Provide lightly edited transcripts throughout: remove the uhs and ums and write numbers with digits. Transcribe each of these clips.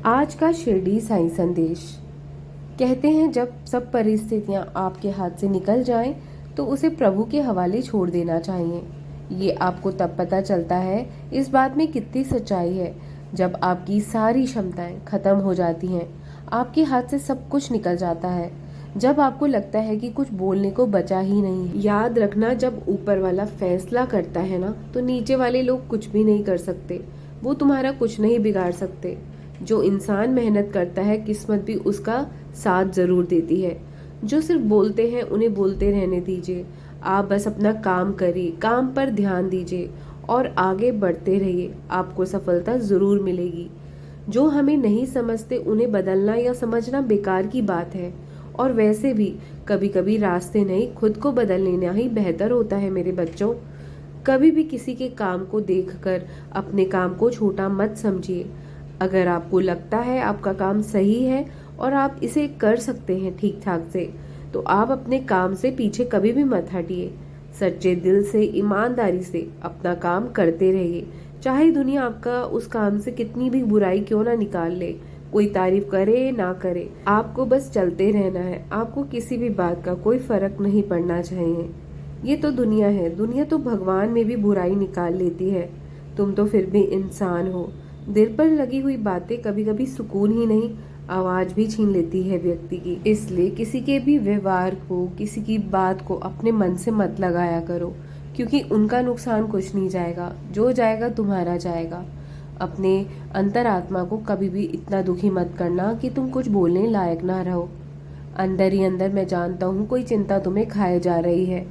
आज का शिरडी साईं संदेश। कहते हैं जब सब परिस्थितियां आपके हाथ से निकल जाएं तो उसे प्रभु के हवाले छोड़ देना चाहिए। ये आपको तब पता चलता है इस बात में कितनी सच्चाई है जब आपकी सारी क्षमताएं खत्म हो जाती हैं, आपके हाथ से सब कुछ निकल जाता है, जब आपको लगता है कि कुछ बोलने को बचा ही नहीं है। याद रखना, जब ऊपर वाला फैसला करता है ना तो नीचे वाले लोग कुछ भी नहीं कर सकते, वो तुम्हारा कुछ नहीं बिगाड़ सकते। जो इंसान मेहनत करता है किस्मत भी उसका साथ जरूर देती है। जो सिर्फ बोलते हैं उन्हें बोलते रहने दीजिए। आप बस अपना काम करिए, काम पर ध्यान दीजिए और आगे बढ़ते रहिए, आपको सफलता जरूर मिलेगी। जो हमें नहीं समझते उन्हें बदलना या समझना बेकार की बात है। और वैसे भी कभी कभी रास्ते नहीं, खुद को बदल लेना ही बेहतर होता है मेरे बच्चों। कभी भी किसी के काम को देखकर अपने काम को छोटा मत समझिए। अगर आपको लगता है आपका काम सही है और आप इसे कर सकते हैं ठीक ठाक से, तो आप अपने काम से पीछे कभी भी मत हटिए। सच्चे दिल से, ईमानदारी से अपना काम करते रहिए, चाहे दुनिया आपका उस काम से कितनी भी बुराई क्यों ना निकाल ले। कोई तारीफ करे ना करे, आपको बस चलते रहना है। आपको किसी भी बात का कोई फर्क नहीं पड़ना चाहिए। ये तो दुनिया है, दुनिया तो भगवान में भी बुराई निकाल लेती है, तुम तो फिर भी इंसान हो। दिल पर लगी हुई बातें कभी कभी सुकून ही नहीं, आवाज भी छीन लेती है व्यक्ति की। इसलिए किसी के भी व्यवहार को, किसी की बात को अपने मन से मत लगाया करो, क्योंकि उनका नुकसान कुछ नहीं जाएगा, जो जाएगा तुम्हारा जाएगा। अपने अंतरात्मा को कभी भी इतना दुखी मत करना कि तुम कुछ बोलने लायक ना रहो। अंदर ही अंदर मैं जानता हूँ कोई चिंता तुम्हें खाए जा रही है,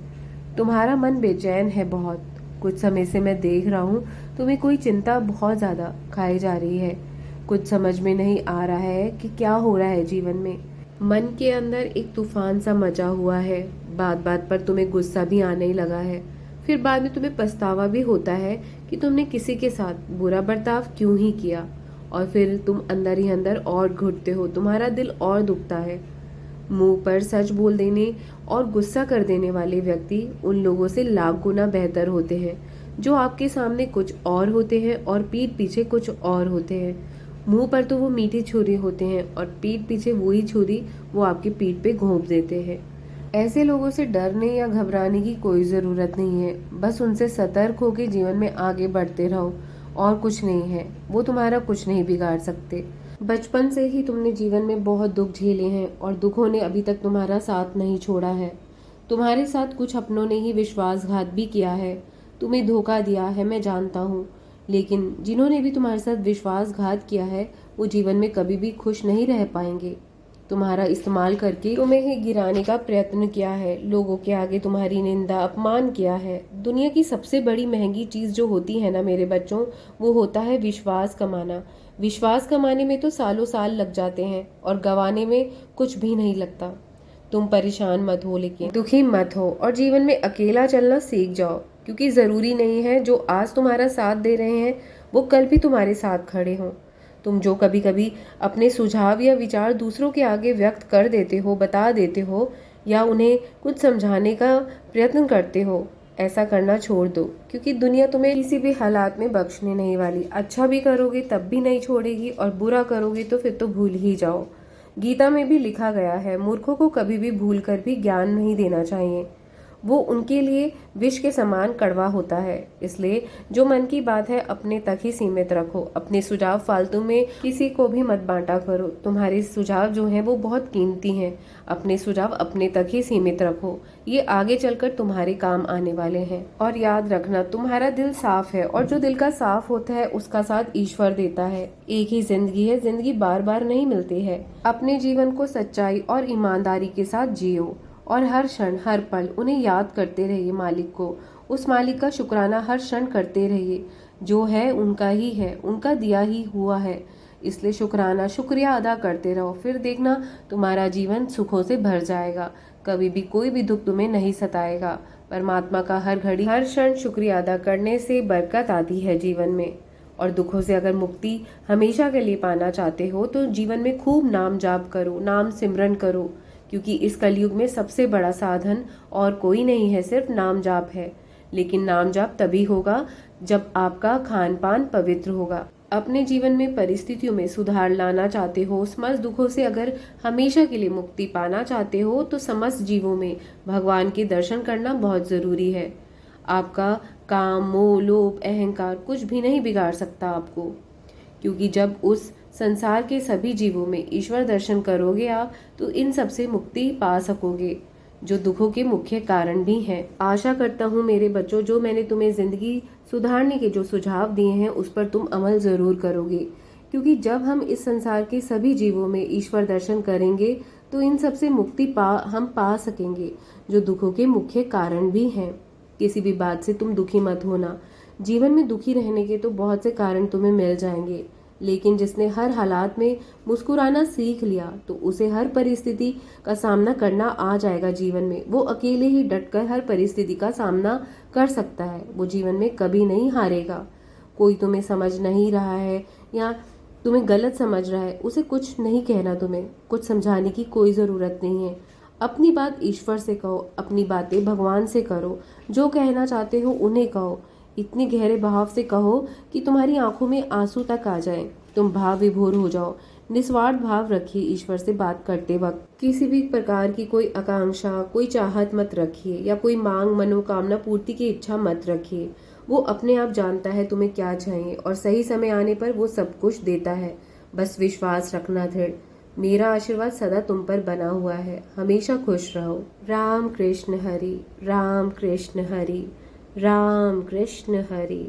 तुम्हारा मन बेचैन है बहुत। कुछ समय से मैं देख रहा हूँ तुम्हें कोई चिंता बहुत ज्यादा खाई जा रही है। कुछ समझ में नहीं आ रहा है कि क्या हो रहा है जीवन में। मन के अंदर एक तूफान सा मचा हुआ है, बात बात पर तुम्हें गुस्सा भी आने ही लगा है। फिर बाद में तुम्हें पछतावा भी होता है कि तुमने किसी के साथ बुरा बर्ताव क्यों ही किया, और फिर तुम अंदर ही अंदर और घुटते हो, तुम्हारा दिल और दुखता है। मुंह पर सच बोल देने और गुस्सा कर देने वाले व्यक्ति उन लोगों से लाख गुना बेहतर होते हैं जो आपके सामने कुछ और होते हैं और पीठ पीछे कुछ और होते हैं। मुंह पर तो वो मीठी छुरी होते हैं और पीठ पीछे वही छुरी वो आपकी पीठ पे घोंप देते हैं। ऐसे लोगों से डरने या घबराने की कोई जरूरत नहीं है, बस उनसे सतर्क होकर जीवन में आगे बढ़ते रहो, और कुछ नहीं है, वो तुम्हारा कुछ नहीं बिगाड़ सकते। बचपन से ही तुमने जीवन में बहुत दुख झेले हैं और दुखों ने अभी तक तुम्हारा साथ नहीं छोड़ा है। तुम्हारे साथ कुछ अपनों ने ही विश्वासघात भी किया है, तुम्हें धोखा दिया है, मैं जानता हूँ। लेकिन जिन्होंने भी तुम्हारे साथ विश्वासघात किया है वो जीवन में कभी भी खुश नहीं रह पाएंगे। तुम्हारा इस्तेमाल करके तुम्हें ही गिराने का प्रयत्न किया है, लोगों के आगे तुम्हारी निंदा अपमान किया है। दुनिया की सबसे बड़ी महंगी चीज जो होती है ना मेरे बच्चों, वो होता है विश्वास कमाना। विश्वास कमाने में तो सालों साल लग जाते हैं और गंवाने में कुछ भी नहीं लगता। तुम परेशान मत हो, लेकिन दुखी मत हो, और जीवन में अकेला चलना सीख जाओ, क्योंकि जरूरी नहीं है जो आज तुम्हारा साथ दे रहे हैं वो कल भी तुम्हारे साथ खड़े हों। तुम जो कभी कभी अपने सुझाव या विचार दूसरों के आगे व्यक्त कर देते हो, बता देते हो, या उन्हें कुछ समझाने का प्रयत्न करते हो, ऐसा करना छोड़ दो, क्योंकि दुनिया तुम्हें किसी भी हालात में बख्शने नहीं वाली। अच्छा भी करोगे तब भी नहीं छोड़ेगी, और बुरा करोगे तो फिर तो भूल ही जाओ। गीता में भी लिखा गया है, मूर्खों को कभी भी भूल कर भी ज्ञान नहीं देना चाहिए, वो उनके लिए विष के समान कड़वा होता है। इसलिए जो मन की बात है अपने तक ही सीमित रखो। अपने सुझाव फालतू में किसी को भी मत बांटा करो। तुम्हारे सुझाव जो हैं वो बहुत कीमती हैं, अपने सुझाव अपने तक ही सीमित रखो, ये आगे चलकर तुम्हारे काम आने वाले हैं। और याद रखना, तुम्हारा दिल साफ है, और जो दिल का साफ होता है उसका साथ ईश्वर देता है। एक ही जिंदगी है, जिंदगी बार बार नहीं मिलती है। अपने जीवन को सच्चाई और ईमानदारी के साथ जियो, और हर क्षण हर पल उन्हें याद करते रहिए, मालिक को, उस मालिक का शुक्राना हर क्षण करते रहिए। जो है उनका ही है, उनका दिया ही हुआ है, इसलिए शुक्राना, शुक्रिया अदा करते रहो। फिर देखना तुम्हारा जीवन सुखों से भर जाएगा, कभी भी कोई भी दुख तुम्हें नहीं सताएगा। परमात्मा का हर घड़ी हर क्षण शुक्रिया अदा करने से बरकत आती है जीवन में। और दुखों से अगर मुक्ति हमेशा के लिए पाना चाहते हो तो जीवन में खूब नाम जाप करो, नाम सिमरन करो, क्योंकि इस कलयुग में सबसे बड़ा साधन और कोई नहीं है, सिर्फ नाम जाप है। लेकिन नाम जाप तभी होगा जब आपका खान पान पवित्र होगा। अपने जीवन में परिस्थितियों में सुधार लाना चाहते हो, समस्त दुखों से अगर हमेशा के लिए मुक्ति पाना चाहते हो, तो समस्त जीवों में भगवान के दर्शन करना बहुत जरूरी है। आपका काम, मोह, लोभ, अहंकार कुछ भी नहीं बिगाड़ सकता आपको, क्योंकि जब उस संसार के सभी जीवों में ईश्वर दर्शन करोगे आप, तो इन सब से मुक्ति पा सकोगे, जो दुखों के मुख्य कारण भी हैं। आशा करता हूँ मेरे बच्चों, जो मैंने तुम्हें जिंदगी सुधारने के जो सुझाव दिए हैं उस पर तुम अमल जरूर करोगे, क्योंकि जब हम इस संसार के सभी जीवों में ईश्वर दर्शन करेंगे तो इन सब से मुक्ति हम पा सकेंगे, जो दुखों के मुख्य कारण भी हैं। किसी भी बात से तुम दुखी मत होना। जीवन में दुखी रहने के तो बहुत से कारण तुम्हें मिल जाएंगे, लेकिन जिसने हर हालात में मुस्कुराना सीख लिया तो उसे हर परिस्थिति का सामना करना आ जाएगा जीवन में। वो अकेले ही डटकर हर परिस्थिति का सामना कर सकता है, वो जीवन में कभी नहीं हारेगा। कोई तुम्हें समझ नहीं रहा है या तुम्हें गलत समझ रहा है, उसे कुछ नहीं कहना, तुम्हें कुछ समझाने की कोई ज़रूरत नहीं है। अपनी बात ईश्वर से कहो, अपनी बातें भगवान से करो, जो कहना चाहते हो उन्हें कहो, इतने गहरे भाव से कहो कि तुम्हारी आंखों में आंसू तक आ जाएं, तुम भाव विभोर हो जाओ। निस्वार्थ भाव रखिए ईश्वर से बात करते वक्त। किसी भी प्रकार की कोई आकांक्षा, कोई चाहत मत रखिए, या कोई मांग, मनोकामना पूर्ति की इच्छा मत रखिए। वो अपने आप जानता है तुम्हें क्या चाहिए, और सही समय आने पर वो सब कुछ देता है। बस विश्वास रखना दृढ़। मेरा आशीर्वाद सदा तुम पर बना हुआ है। हमेशा खुश रहो। राम कृष्ण हरि, राम कृष्ण हरि, राम कृष्ण हरि।